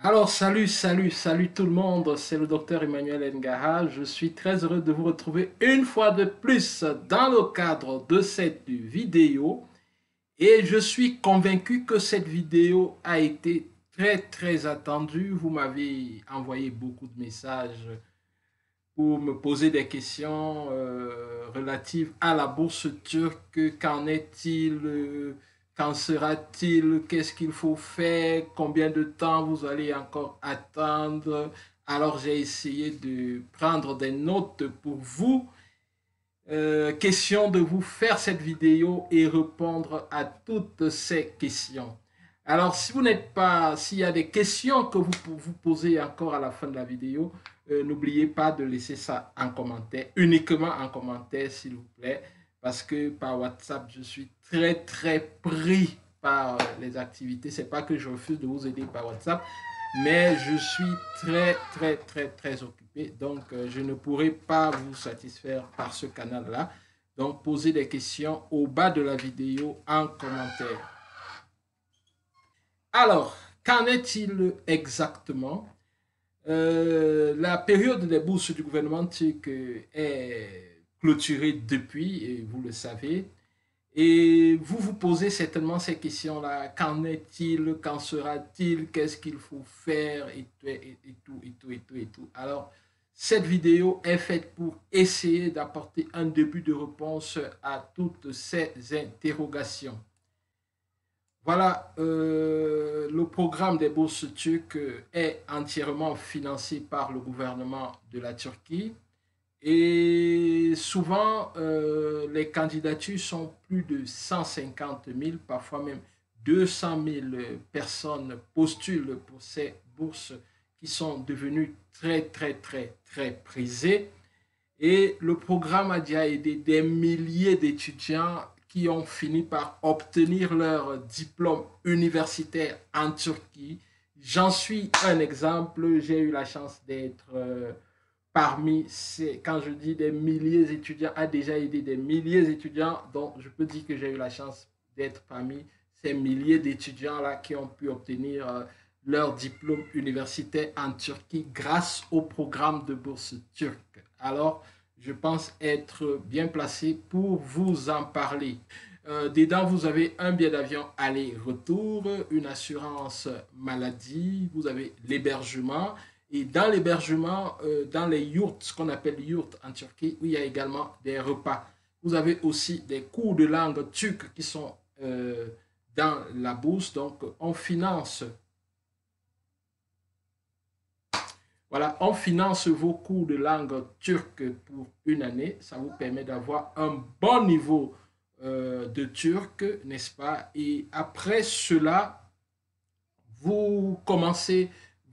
Alors, salut tout le monde, c'est le docteur Emmanuel Ngaha. Je suis très heureux de vous retrouver une fois de plus dans le cadre de cette vidéo et je suis convaincu que cette vidéo a été très attendue. Vous m'avez envoyé beaucoup de messages pour me poser des questions relatives à la bourse turque. Qu'en est-il? Qu'en sera-t-il? Qu'est-ce qu'il faut faire? Combien de temps vous allez encore attendre? Alors j'ai essayé de prendre des notes pour vous. Question de vous faire cette vidéo et répondre à toutes ces questions. Alors, si vous n'êtes pas, s'il y a des questions que vous posez encore à la fin de la vidéo, n'oubliez pas de laisser ça en commentaire, uniquement en commentaire, s'il vous plaît, parce que par WhatsApp, je suis très pris par les activités. C'est pas que je refuse de vous aider par WhatsApp, mais je suis très occupé, donc je ne pourrai pas vous satisfaire par ce canal-là. Donc, posez des questions au bas de la vidéo en commentaire. Alors, qu'en est-il exactement? La période des bourses du gouvernement turc est clôturée depuis, et vous le savez. Et vous vous posez certainement ces questions-là. Qu'en est-il? Qu'en sera-t-il? Qu'est-ce qu'il faut faire? Et tout. Alors, cette vidéo est faite pour essayer d'apporter un début de réponse à toutes ces interrogations. Voilà, le programme des bourses turques est entièrement financé par le gouvernement de la Turquie. Et souvent, les candidatures sont plus de 150 000, parfois même 200 000 personnes postulent pour ces bourses qui sont devenues très prisées. Et le programme a déjà aidé des milliers d'étudiants qui ont fini par obtenir leur diplôme universitaire en Turquie. J'en suis un exemple. J'ai eu la chance d'être parmi ces, quand je dis des milliers d'étudiants, a déjà aidé des milliers d'étudiants, donc je peux dire que j'ai eu la chance d'être parmi ces milliers d'étudiants-là qui ont pu obtenir leur diplôme universitaire en Turquie grâce au programme de bourse turque. Alors, je pense être bien placé pour vous en parler. Dedans, vous avez un billet d'avion aller-retour, une assurance maladie, vous avez l'hébergement. Et dans l'hébergement, dans les yurts, ce qu'on appelle yurts en Turquie, où il y a également des repas. Vous avez aussi des cours de langue turque qui sont dans la bourse. Donc, on finance, voilà, on finance vos cours de langue turque pour une année. Ça vous permet d'avoir un bon niveau de turc, n'est-ce pas? Et après cela, vous commencez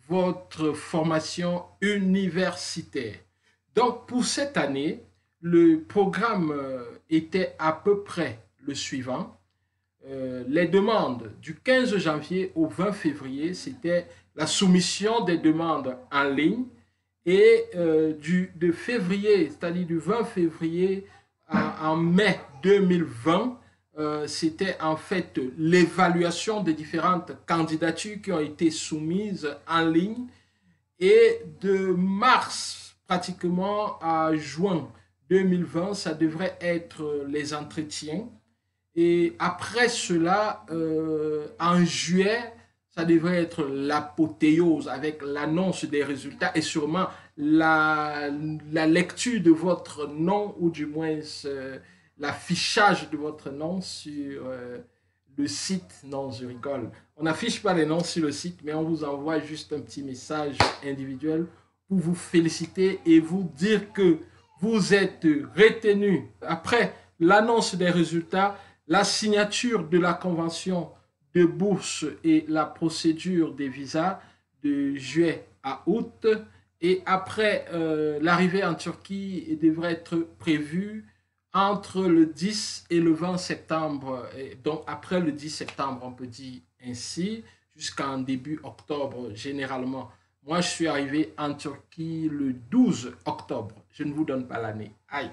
votre formation universitaire. Donc, pour cette année, le programme était à peu près le suivant. Les demandes du 15 janvier au 20 février, c'était la soumission des demandes en ligne et de février, c'est-à-dire du 20 février en mai 2020, c'était en fait l'évaluation des différentes candidatures qui ont été soumises en ligne et de mars pratiquement à juin 2020, ça devrait être les entretiens. Et après cela, en juillet, ça devrait être l'apothéose avec l'annonce des résultats et sûrement la lecture de votre nom ou du moins l'affichage de votre nom sur le site. Non, je rigole. On n'affiche pas les noms sur le site, mais on vous envoie juste un petit message individuel pour vous féliciter et vous dire que vous êtes retenu. Après l'annonce des résultats, la signature de la convention de bourse et la procédure des visas de juillet à août. Et après, l'arrivée en Turquie devrait être prévue entre le 10 et le 20 septembre. Et donc, après le 10 septembre, on peut dire ainsi, jusqu'en début octobre, généralement. Moi, je suis arrivé en Turquie le 12 octobre. Je ne vous donne pas l'année. Aïe.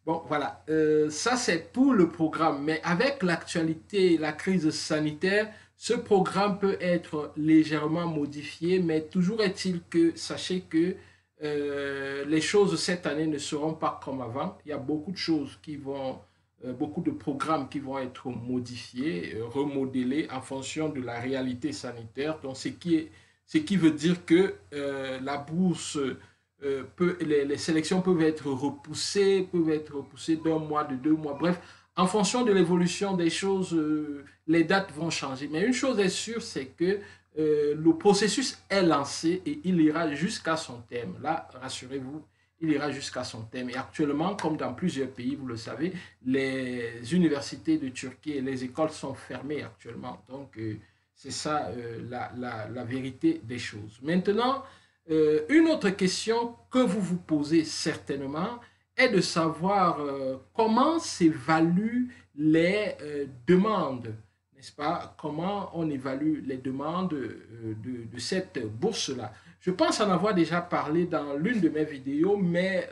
Bon, voilà, ça c'est pour le programme. Mais avec l'actualité, la crise sanitaire, Ce programme peut être légèrement modifié, mais toujours est-il que sachez que les choses cette année ne seront pas comme avant. Il y a beaucoup de choses qui vont, beaucoup de programmes qui vont être modifiés, remodelés en fonction de la réalité sanitaire. Donc, ce qui veut dire que la bourse les sélections peuvent être repoussées d'un mois, de 2 mois. Bref, en fonction de l'évolution des choses, les dates vont changer. Mais une chose est sûre, c'est que le processus est lancé et il ira jusqu'à son terme. Là, rassurez-vous, il ira jusqu'à son terme. Et actuellement, comme dans plusieurs pays, vous le savez, les universités de Turquie et les écoles sont fermées actuellement. Donc, c'est ça la vérité des choses. Maintenant, une autre question que vous vous posez certainement est de savoir comment s'évaluent les demandes, n'est-ce pas? Comment on évalue les demandes de cette bourse-là. Je pense en avoir déjà parlé dans l'une de mes vidéos, mais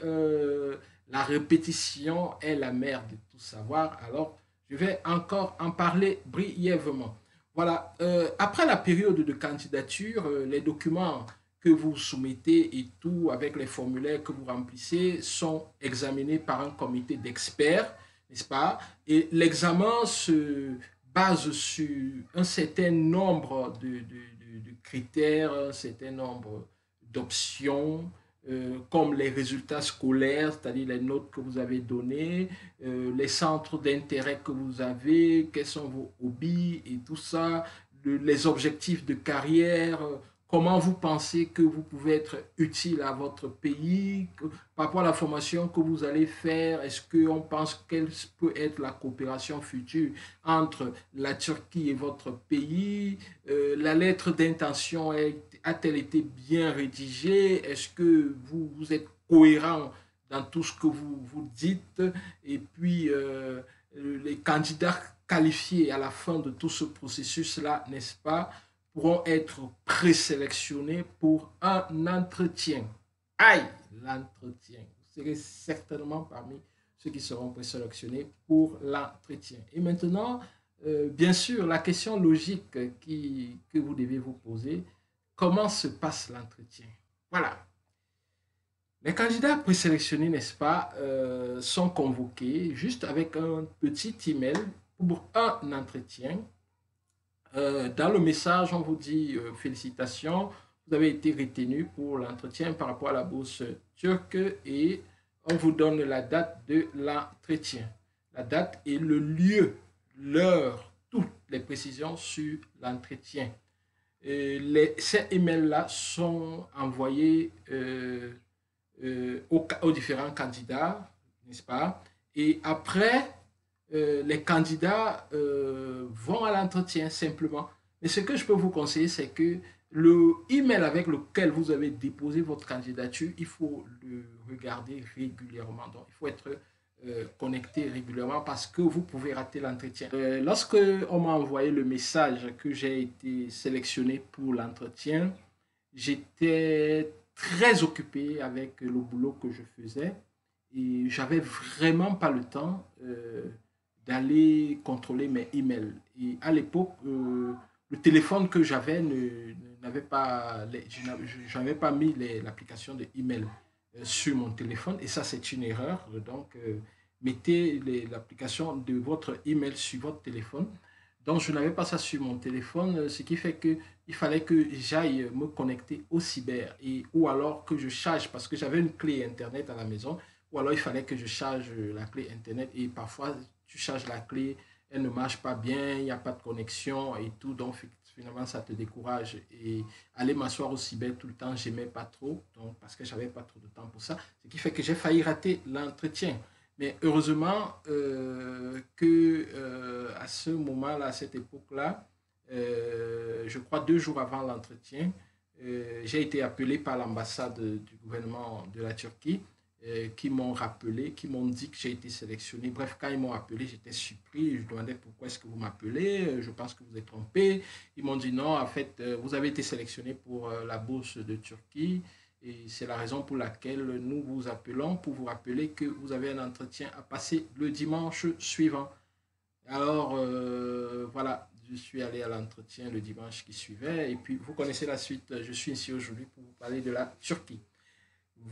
la répétition est la mère de tout savoir. Alors, je vais encore en parler brièvement. Voilà, après la période de candidature, les documents que vous soumettez et tout avec les formulaires que vous remplissez sont examinés par un comité d'experts, n'est-ce pas? Et l'examen se base sur un certain nombre de critères, un certain nombre d'options, comme les résultats scolaires, c'est-à-dire les notes que vous avez données, les centres d'intérêt que vous avez, quels sont vos hobbies et tout ça, les objectifs de carrière, comment vous pensez que vous pouvez être utile à votre pays, par rapport à la formation que vous allez faire, est-ce qu'on pense quelle peut être la coopération future entre la Turquie et votre pays, la lettre d'intention a-t-elle été bien rédigée, est-ce que vous êtes cohérent dans tout ce que vous dites, et puis les candidats qualifiés à la fin de tout ce processus-là, n'est-ce pas, pourront être présélectionnés pour un entretien. Aïe, l'entretien. Vous serez certainement parmi ceux qui seront présélectionnés pour l'entretien. Et maintenant, bien sûr, la question logique que vous devez vous poser, comment se passe l'entretien? Voilà. Les candidats présélectionnés, n'est-ce pas, sont convoqués juste avec un petit email pour un entretien. Dans le message, on vous dit félicitations, vous avez été retenu pour l'entretien par rapport à la bourse turque et on vous donne la date de l'entretien. La date et le lieu, l'heure, toutes les précisions sur l'entretien. Ces emails-là sont envoyés aux différents candidats, n'est-ce pas? Et après, les candidats vont à l'entretien simplement. Mais ce que je peux vous conseiller, c'est que le email avec lequel vous avez déposé votre candidature, il faut le regarder régulièrement. Donc, il faut être connecté régulièrement parce que vous pouvez rater l'entretien. Lorsque on m'a envoyé le message que j'ai été sélectionné pour l'entretien, j'étais très occupé avec le boulot que je faisais et j'avais vraiment pas le temps d'aller contrôler mes emails. Et à l'époque, le téléphone que j'avais n'avait pas, je n'avais pas mis l'application de email sur mon téléphone et ça c'est une erreur. Donc, mettez l'application de votre email sur votre téléphone. Donc, je n'avais pas ça sur mon téléphone, ce qui fait que il fallait que j'aille me connecter au cyber ou alors que je charge parce que j'avais une clé Internet à la maison ou alors il fallait que je charge la clé Internet et parfois tu charges la clé, elle ne marche pas bien, il n'y a pas de connexion et tout, donc finalement ça te décourage. Et aller m'asseoir au cyber tout le temps, j'aimais pas trop, donc parce que j'avais pas trop de temps pour ça, ce qui fait que j'ai failli rater l'entretien. Mais heureusement à ce moment-là, à cette époque-là, je crois 2 jours avant l'entretien, j'ai été appelé par l'ambassade du gouvernement de la Turquie qui m'ont rappelé, qui m'ont dit que j'ai été sélectionné. Bref, quand ils m'ont appelé, j'étais surpris. Je demandais pourquoi est-ce que vous m'appelez. Je pense que vous êtes trompé. Ils m'ont dit non, en fait, vous avez été sélectionné pour la bourse de Turquie. Et c'est la raison pour laquelle nous vous appelons, pour vous rappeler que vous avez un entretien à passer le dimanche suivant. Alors, voilà, je suis allé à l'entretien le dimanche qui suivait. Et puis, vous connaissez la suite. Je suis ici aujourd'hui pour vous parler de la Turquie.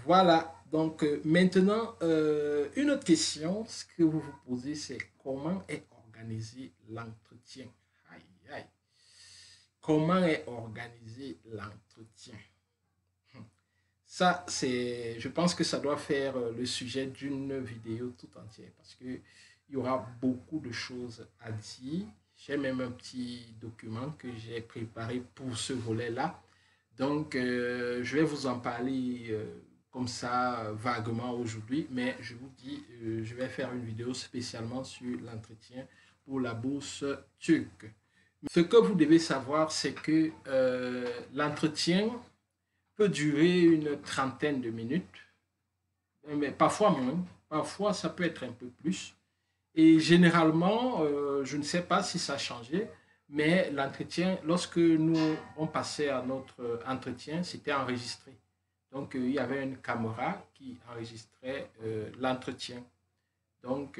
Voilà, donc maintenant, une autre question, ce que vous vous posez, c'est comment est organisé l'entretien? Aïe, aïe. Comment est organisé l'entretien? Ça, c'est, je pense que ça doit faire le sujet d'une vidéo tout entière parce que il y aura beaucoup de choses à dire. J'ai même un petit document que j'ai préparé pour ce volet-là. Donc, je vais vous en parler comme ça vaguement aujourd'hui, mais je vous dis, je vais faire une vidéo spécialement sur l'entretien pour la bourse turque. Ce que vous devez savoir, c'est que l'entretien peut durer une trentaine de minutes, mais parfois moins, parfois ça peut être un peu plus. Et généralement, je ne sais pas si ça a changé, mais l'entretien, lorsque nous on passait à notre entretien, c'était enregistré. Donc, il y avait une caméra qui enregistrait l'entretien. Donc,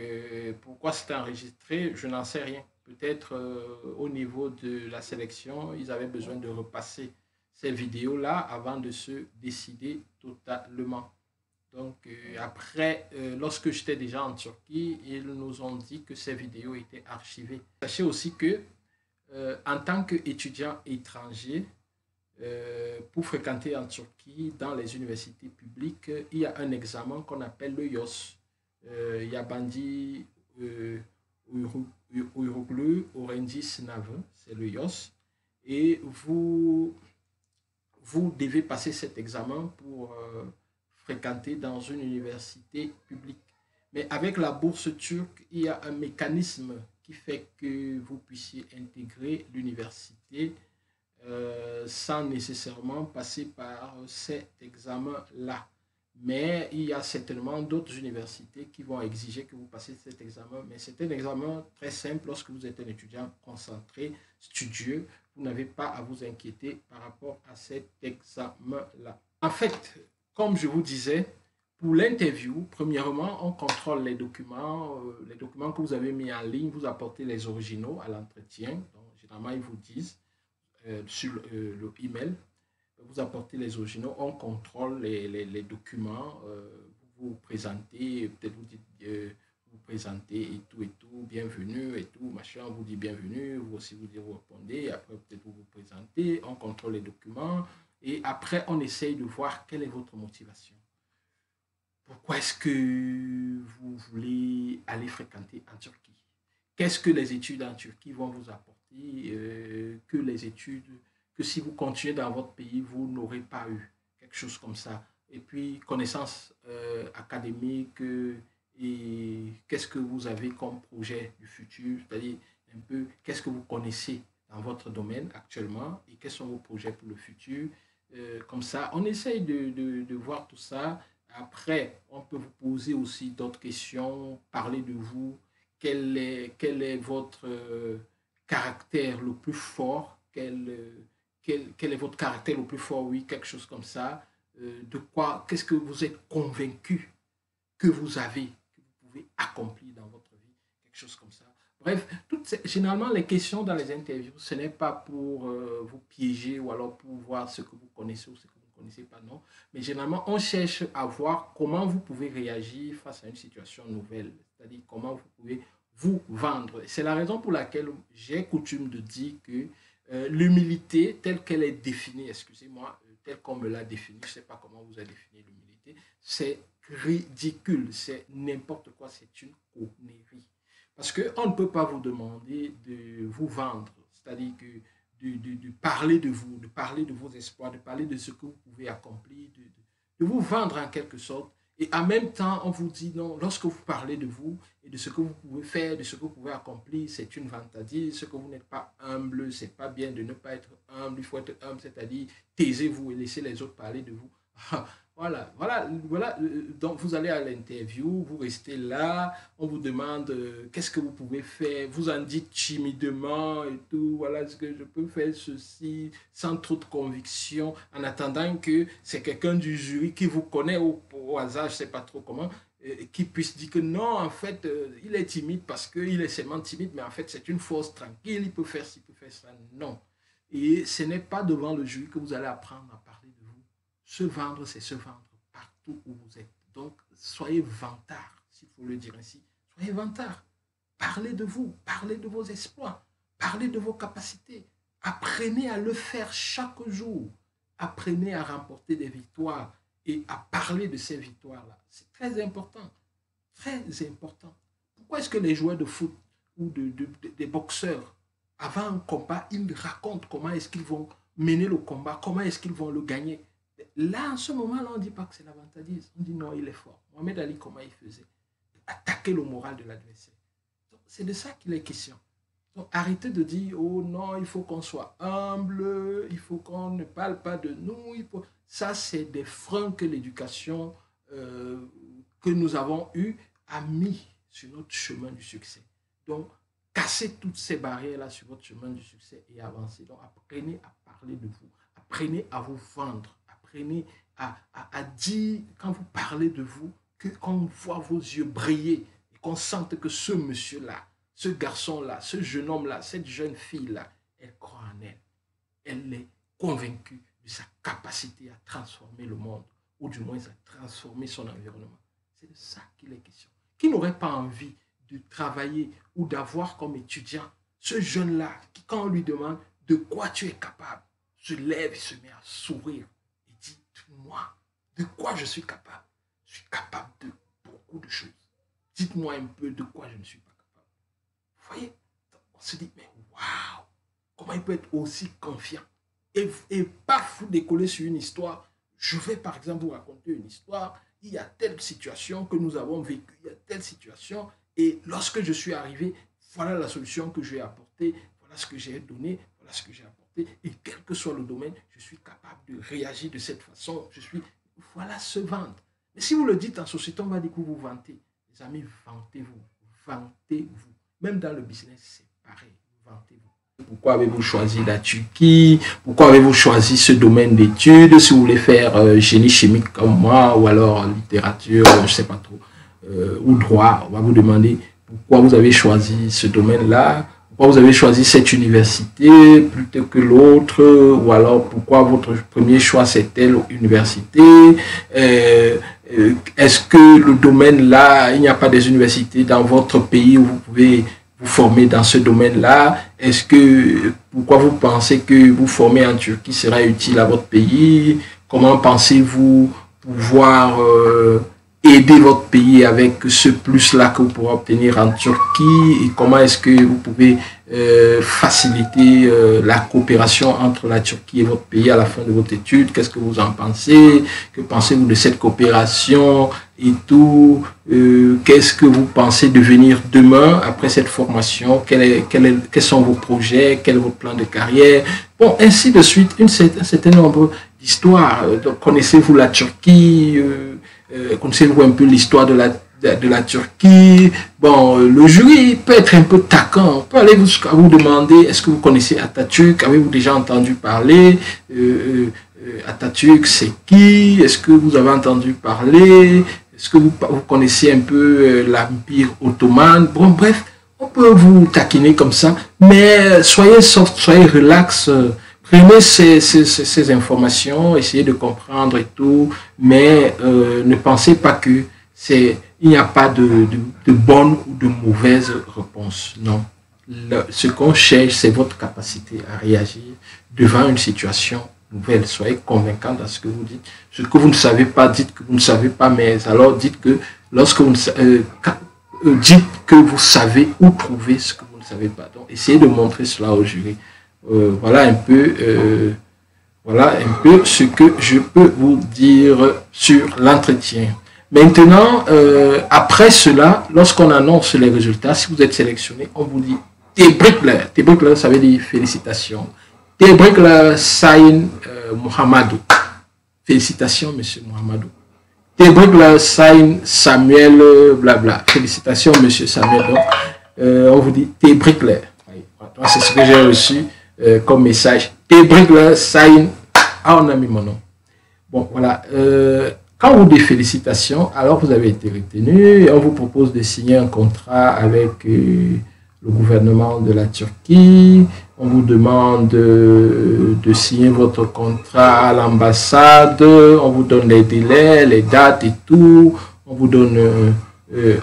pourquoi c'était enregistré, je n'en sais rien. Peut-être au niveau de la sélection, ils avaient besoin de repasser ces vidéos-là avant de se décider totalement. Donc, après, lorsque j'étais déjà en Turquie, ils nous ont dit que ces vidéos étaient archivées. Sachez aussi que, en tant qu'étudiant étranger, pour fréquenter en Turquie, dans les universités publiques, il y a un examen qu'on appelle le YOS. Yabandi Uyruklu Orangi Sınavı, c'est le YOS. Et vous devez passer cet examen pour fréquenter dans une université publique. Mais avec la bourse turque, il y a un mécanisme qui fait que vous puissiez intégrer l'université sans nécessairement passer par cet examen-là. Mais il y a certainement d'autres universités qui vont exiger que vous passiez cet examen. Mais c'est un examen très simple lorsque vous êtes un étudiant concentré, studieux. Vous n'avez pas à vous inquiéter par rapport à cet examen-là. En fait, comme je vous disais, pour l'interview, premièrement, on contrôle les documents que vous avez mis en ligne, vous apportez les originaux à l'entretien. Donc, généralement, ils vous disent sur le email, vous apportez les originaux, on contrôle les documents, vous vous présentez, peut-être vous dites, vous présentez et tout, bienvenue et tout, machin, on vous dit bienvenue, vous aussi vous dites, vous répondez, après peut-être vous vous présentez, on contrôle les documents et après on essaye de voir quelle est votre motivation. Pourquoi est-ce que vous voulez aller fréquenter en Turquie? Qu'est-ce que les études en Turquie vont vous apporter que les études, que si vous continuez dans votre pays, vous n'aurez pas eu quelque chose comme ça. Et puis, connaissances académiques et qu'est-ce que vous avez comme projet du futur, c'est-à-dire un peu qu'est-ce que vous connaissez dans votre domaine actuellement et quels sont vos projets pour le futur. Comme ça, on essaye de voir tout ça. Après, on peut vous poser aussi d'autres questions, parler de vous, quel est votre caractère le plus fort, quel est votre caractère le plus fort, oui, quelque chose comme ça, de quoi, qu'est-ce que vous êtes convaincu que vous avez, que vous pouvez accomplir dans votre vie, quelque chose comme ça. Bref, généralement, les questions dans les interviews, ce n'est pas pour vous piéger ou alors pour voir ce que vous connaissez ou ce que vous ne connaissez pas, non. Mais généralement, on cherche à voir comment vous pouvez réagir face à une situation nouvelle, c'est-à-dire comment vous pouvez vous vendre. C'est la raison pour laquelle j'ai coutume de dire que l'humilité, telle qu'elle est définie, excusez-moi, telle qu'on me l'a définie, je ne sais pas comment vous avez défini l'humilité, c'est ridicule, c'est n'importe quoi, c'est une connerie. Parce qu'on ne peut pas vous demander de vous vendre, c'est-à-dire que de parler de vous, de parler de vos espoirs, de parler de ce que vous pouvez accomplir, de vous vendre en quelque sorte. Et en même temps, on vous dit non, lorsque vous parlez de vous et de ce que vous pouvez faire, de ce que vous pouvez accomplir, c'est une vantardise. Ce que vous n'êtes pas humble, c'est pas bien de ne pas être humble. Il faut être humble, c'est-à-dire taisez-vous et laissez les autres parler de vous. Voilà. Donc, vous allez à l'interview, vous restez là, on vous demande qu'est-ce que vous pouvez faire, vous en dites timidement et tout, voilà ce que je peux faire, ceci, sans trop de conviction, en attendant que c'est quelqu'un du jury qui vous connaît au hasard, je ne sais pas trop comment, qui puisse dire que non, en fait, il est timide parce qu'il est seulement timide, mais en fait, c'est une force tranquille, il peut faire ci, il peut faire ça. Non. Et ce n'est pas devant le jury que vous allez apprendre à parler de vous. Se vendre, c'est se vendre partout où vous êtes. Donc, soyez vantard, s'il faut le dire ainsi. Soyez vantard. Parlez de vous, parlez de vos exploits, parlez de vos capacités. Apprenez à le faire chaque jour. Apprenez à remporter des victoires et à parler de ces victoires-là. C'est très important. Très important. Pourquoi est-ce que les joueurs de foot ou des boxeurs, avant un combat, ils racontent comment est-ce qu'ils vont mener le combat, comment est-ce qu'ils vont le gagner? Là, en ce moment-là, on ne dit pas que c'est l'avantagiste. On dit non, il est fort. Mohamed Ali, comment il faisait? Attaquer le moral de l'adversaire. C'est de ça qu'il est question. Donc, arrêtez de dire, oh non, il faut qu'on soit humble, il faut qu'on ne parle pas de nous. Ça, c'est des freins que l'éducation que nous avons eue a mis sur notre chemin du succès. Donc, cassez toutes ces barrières-là sur votre chemin du succès et avancez. Donc, apprenez à parler de vous. Apprenez à vous vendre. Apprenez à dire, quand vous parlez de vous, qu'on voit vos yeux briller et qu'on sente que ce monsieur-là, ce garçon-là, ce jeune homme-là, cette jeune fille-là, elle croit en elle. Elle est convaincue de sa capacité à transformer le monde, ou du moins à transformer son environnement. C'est de ça qu'il est question. Qui n'aurait pas envie de travailler ou d'avoir comme étudiant ce jeune-là qui, quand on lui demande de quoi tu es capable, se lève et se met à sourire et dit, moi, de quoi je suis capable? Je suis capable de beaucoup de choses. Dites-moi un peu de quoi je ne suis pas capable. Vous voyez, on se dit, mais waouh, comment il peut être aussi confiant et pas fou décoller sur une histoire. Je vais par exemple vous raconter une histoire. Il y a telle situation que nous avons vécue, il y a telle situation. Et lorsque je suis arrivé, voilà la solution que j'ai apportée, voilà ce que j'ai donné, voilà ce que j'ai apporté. Et quel que soit le domaine, je suis capable de réagir de cette façon. Voilà, se vendre. Mais si vous le dites en société, on va dire que vous vous vantez. Les amis, vantez-vous. Vantez-vous. Même dans le business, c'est pareil. Vantez-vous. Pourquoi avez-vous choisi la Turquie? Pourquoi avez-vous choisi ce domaine d'études? Si vous voulez faire génie chimique comme moi, ou alors littérature, je ne sais pas trop, ou droit, on va vous demander pourquoi vous avez choisi ce domaine-là, pourquoi vous avez choisi cette université plutôt que l'autre, ou alors pourquoi votre premier choix c'est telle université. Est-ce que le domaine-là, il n'y a pas des universités dans votre pays où vous pouvez vous former dans ce domaine-là? Est-ce que, pourquoi vous pensez que vous former en Turquie sera utile à votre pays? Comment pensez-vous pouvoir aider votre pays avec ce plus-là que vous pourrez obtenir en Turquie? Et comment est-ce que vous pouvez faciliter la coopération entre la Turquie et votre pays à la fin de votre étude? Qu'est-ce que vous en pensez? Que pensez-vous de cette coopération et tout? Qu'est-ce que vous pensez devenir demain après cette formation? Quels sont vos projets? Quel est votre plan de carrière? Bon, ainsi de suite, un certain nombre d'histoires. Connaissez-vous la Turquie? Connaissez-vous un peu l'histoire de la Turquie? Bon, le jury peut être un peu taquin. On peut aller jusqu'à vous demander, est-ce que vous connaissez Atatürk? Avez-vous déjà entendu parler? Atatürk, c'est qui? Est-ce que vous avez entendu parler? Est-ce que vous connaissez un peu l'Empire ottoman? Bon, bref, on peut vous taquiner comme ça, mais soyez soft, soyez relax. Prenez ces informations, essayez de comprendre et tout, mais ne pensez pas que il n'y a pas de bonne ou de mauvaise réponse. Non. Ce qu'on cherche, c'est votre capacité à réagir devant une situation nouvelle. Soyez convaincant dans ce que vous dites. Ce que vous ne savez pas, dites que vous ne savez pas, mais alors dites que lorsque vous dites que vous savez où trouver ce que vous ne savez pas. Donc, essayez de montrer cela au jury. Voilà un peu ce que je peux vous dire sur l'entretien. Maintenant, après cela, lorsqu'on annonce les résultats, si vous êtes sélectionné, on vous dit Tebrikler. Tebrikler, ça veut dire félicitations. Tebrikler Sayın Muhammadou. Félicitations, monsieur Muhammadou. Tebrikler Sayın Samuel, blabla. Félicitations, monsieur Samuel. Donc, on vous dit Tebrikler. C'est ce que j'ai reçu comme message. Tebrikler Sayın. Ah, on a mis mon nom. Bon, voilà. quand vous dites félicitations, alors vous avez été retenu et on vous propose de signer un contrat avec le gouvernement de la Turquie. On vous demande de signer votre contrat à l'ambassade. On vous donne les délais, les dates et tout. On vous donne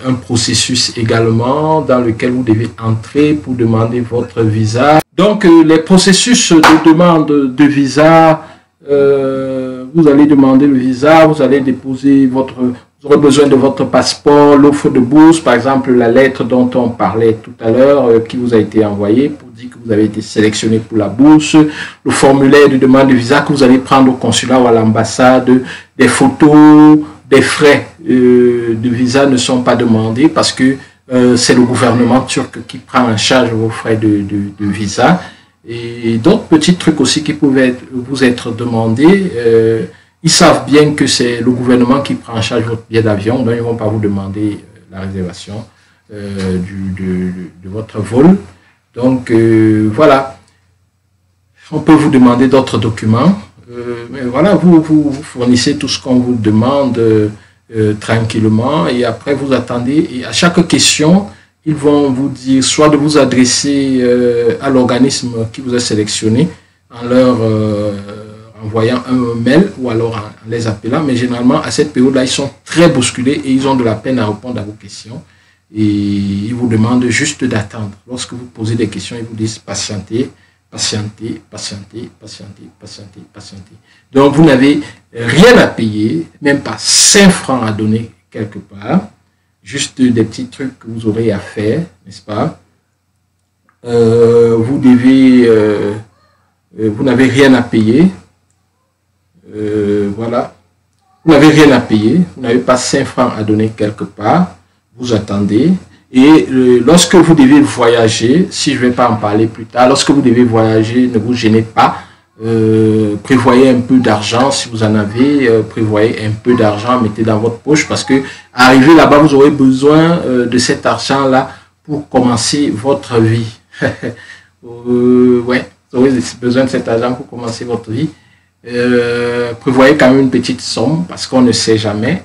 un processus également dans lequel vous devez entrer pour demander votre visa. Donc, les processus de demande de visa, vous allez demander le visa, vous allez déposer votre... Vous aurez besoin de votre passeport, l'offre de bourse, par exemple la lettre dont on parlait tout à l'heure, qui vous a été envoyée pour dire que vous avez été sélectionné pour la bourse, le formulaire de demande de visa que vous allez prendre au consulat ou à l'ambassade, des photos, des frais de visa ne sont pas demandés parce que c'est le gouvernement turc qui prend en charge vos frais de visa. Et d'autres petits trucs aussi qui pouvaient vous être demandés. Ils savent bien que c'est le gouvernement qui prend en charge votre billet d'avion, donc ils ne vont pas vous demander la réservation de votre vol. Donc voilà, on peut vous demander d'autres documents. Mais voilà, vous fournissez tout ce qu'on vous demande tranquillement et après vous attendez. Et à chaque question, ils vont vous dire soit de vous adresser à l'organisme qui vous a sélectionné en leur envoyant un mail ou alors en les appelant. Mais généralement, à cette période-là, ils sont très bousculés et ils ont de la peine à répondre à vos questions. Et ils vous demandent juste d'attendre. Lorsque vous posez des questions, ils vous disent patientez, patientez, patientez, patientez, patientez, patientez. Donc, vous n'avez rien à payer, même pas 5 francs à donner quelque part. Juste des petits trucs que vous aurez à faire, n'est-ce pas? Vous devez... vous n'avez rien à payer. Voilà. Vous n'avez rien à payer. Vous n'avez pas 5 francs à donner quelque part. Vous attendez. Et lorsque vous devez voyager, si je ne vais pas en parler plus tard, lorsque vous devez voyager, ne vous gênez pas. Prévoyez un peu d'argent si vous en avez. Prévoyez un peu d'argent, mettez dans votre poche parce que arrivé là-bas, vous aurez besoin de cet argent-là pour commencer votre vie. Ouais, vous aurez besoin de cet argent pour commencer votre vie. Prévoyez quand même une petite somme parce qu'on ne sait jamais.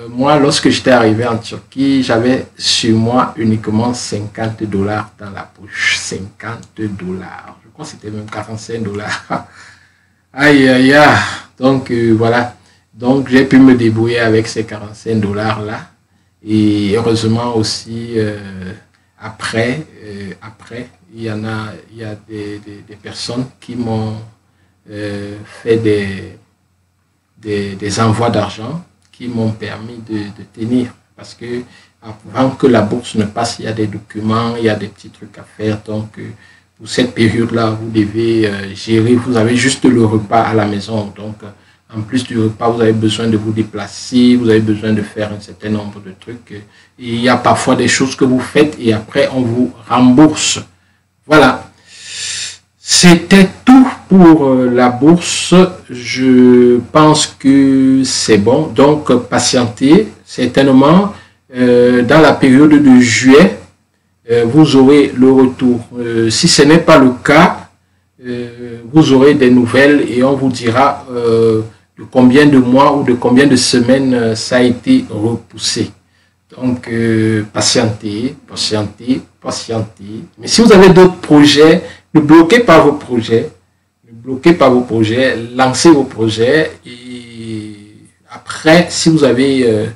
Moi, lorsque j'étais arrivé en Turquie, j'avais sur moi uniquement 50 $ dans la poche. 50 $. Je crois que c'était même 45 $. Aïe, aïe, aïe. Donc, voilà. Donc, j'ai pu me débrouiller avec ces 45 $ là. Et heureusement aussi, après, il y a des personnes qui m'ont fait des envois d'argent qui m'ont permis de tenir. Parce que avant que la bourse ne passe, il y a des documents, il y a des petits trucs à faire. Donc, pour cette période-là, vous devez gérer. Vous avez juste le repas à la maison. Donc, en plus du repas, vous avez besoin de vous déplacer, vous avez besoin de faire un certain nombre de trucs. Et il y a parfois des choses que vous faites et après, on vous rembourse. Voilà. C'était tout pour la bourse. Je pense que c'est bon. Donc, patientez. Certainement, dans la période de juillet, vous aurez le retour. Si ce n'est pas le cas, vous aurez des nouvelles et on vous dira de combien de mois ou de combien de semaines ça a été repoussé. Donc, patientez, patientez, patientez. Mais si vous avez d'autres projets, ne bloquez pas vos projets. Ne bloquez pas vos projets. Lancez vos projets. Et après, si vous avez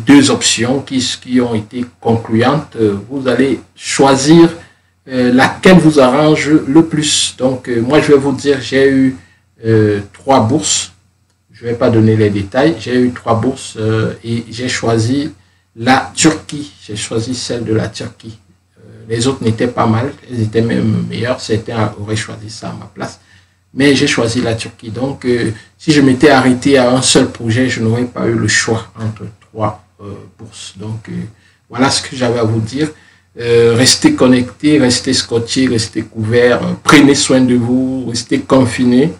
2 options qui ont été concluantes, vous allez choisir laquelle vous arrange le plus. Donc, moi, je vais vous dire, j'ai eu 3 bourses. Je ne vais pas donner les détails. J'ai eu 3 bourses et j'ai choisi la Turquie. J'ai choisi celle de la Turquie. Les autres n'étaient pas mal. Elles étaient même meilleures. Certains auraient choisi ça à ma place. Mais j'ai choisi la Turquie. Donc, si je m'étais arrêté à un seul projet, je n'aurais pas eu le choix entre 3 bourses. Donc, voilà ce que j'avais à vous dire. Restez connectés, restez scotchés, restez couverts. Prenez soin de vous, restez confinés.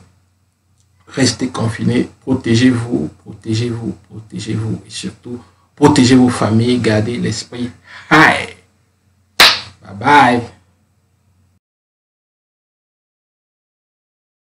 Restez confinés, protégez-vous, protégez-vous, protégez-vous et surtout, protégez vos familles, gardez l'esprit high. Bye bye.